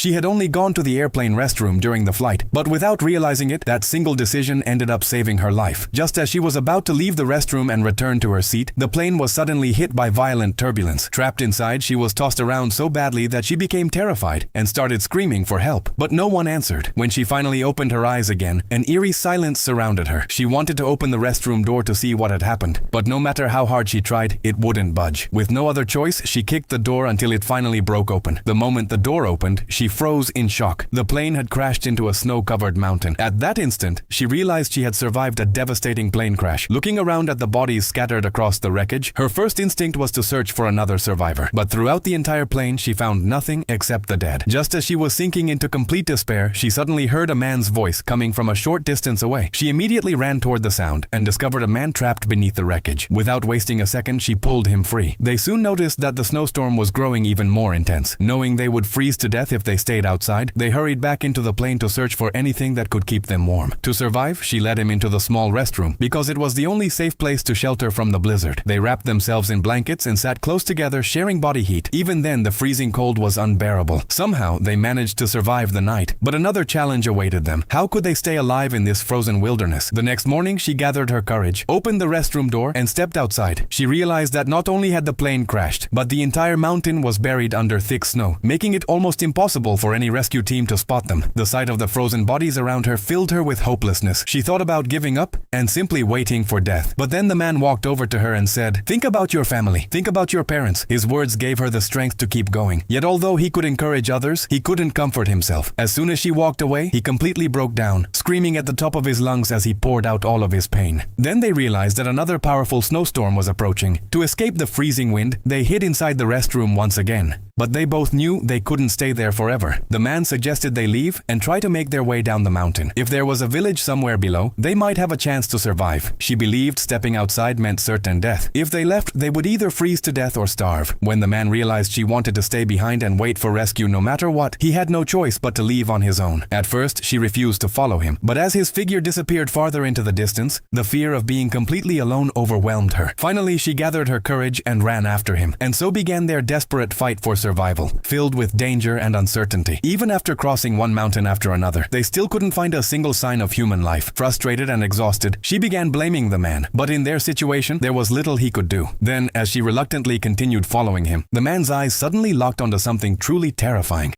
She had only gone to the airplane restroom during the flight, but without realizing it, that single decision ended up saving her life. Just as she was about to leave the restroom and return to her seat, the plane was suddenly hit by violent turbulence. Trapped inside, she was tossed around so badly that she became terrified and started screaming for help, but no one answered. When she finally opened her eyes again, an eerie silence surrounded her. She wanted to open the restroom door to see what had happened, but no matter how hard she tried, it wouldn't budge. With no other choice, she kicked the door until it finally broke open. The moment the door opened, she froze in shock. The plane had crashed into a snow-covered mountain. At that instant, she realized she had survived a devastating plane crash. Looking around at the bodies scattered across the wreckage, her first instinct was to search for another survivor. But throughout the entire plane, she found nothing except the dead. Just as she was sinking into complete despair, she suddenly heard a man's voice coming from a short distance away. She immediately ran toward the sound and discovered a man trapped beneath the wreckage. Without wasting a second, she pulled him free. They soon noticed that the snowstorm was growing even more intense. Knowing they would freeze to death if they stayed outside, they hurried back into the plane to search for anything that could keep them warm. To survive, she led him into the small restroom because it was the only safe place to shelter from the blizzard. They wrapped themselves in blankets and sat close together, sharing body heat. Even then, the freezing cold was unbearable. Somehow, they managed to survive the night, but another challenge awaited them. How could they stay alive in this frozen wilderness? The next morning, she gathered her courage, opened the restroom door, and stepped outside. She realized that not only had the plane crashed, but the entire mountain was buried under thick snow, making it almost impossible for any rescue team to spot them. The sight of the frozen bodies around her filled her with hopelessness. She thought about giving up and simply waiting for death. But then the man walked over to her and said, "Think about your family. Think about your parents." His words gave her the strength to keep going. Yet although he could encourage others, he couldn't comfort himself. As soon as she walked away, he completely broke down, screaming at the top of his lungs as he poured out all of his pain. Then they realized that another powerful snowstorm was approaching. To escape the freezing wind, they hid inside the restroom once again. But they both knew they couldn't stay there forever. The man suggested they leave and try to make their way down the mountain. If there was a village somewhere below, they might have a chance to survive. She believed stepping outside meant certain death. If they left, they would either freeze to death or starve. When the man realized she wanted to stay behind and wait for rescue no matter what, he had no choice but to leave on his own. At first, she refused to follow him, but as his figure disappeared farther into the distance, the fear of being completely alone overwhelmed her. Finally, she gathered her courage and ran after him, and so began their desperate fight for survival, filled with danger and uncertainty. Even after crossing one mountain after another, they still couldn't find a single sign of human life. Frustrated and exhausted, she began blaming the man, but in their situation, there was little he could do. Then, as she reluctantly continued following him, the man's eyes suddenly locked onto something truly terrifying.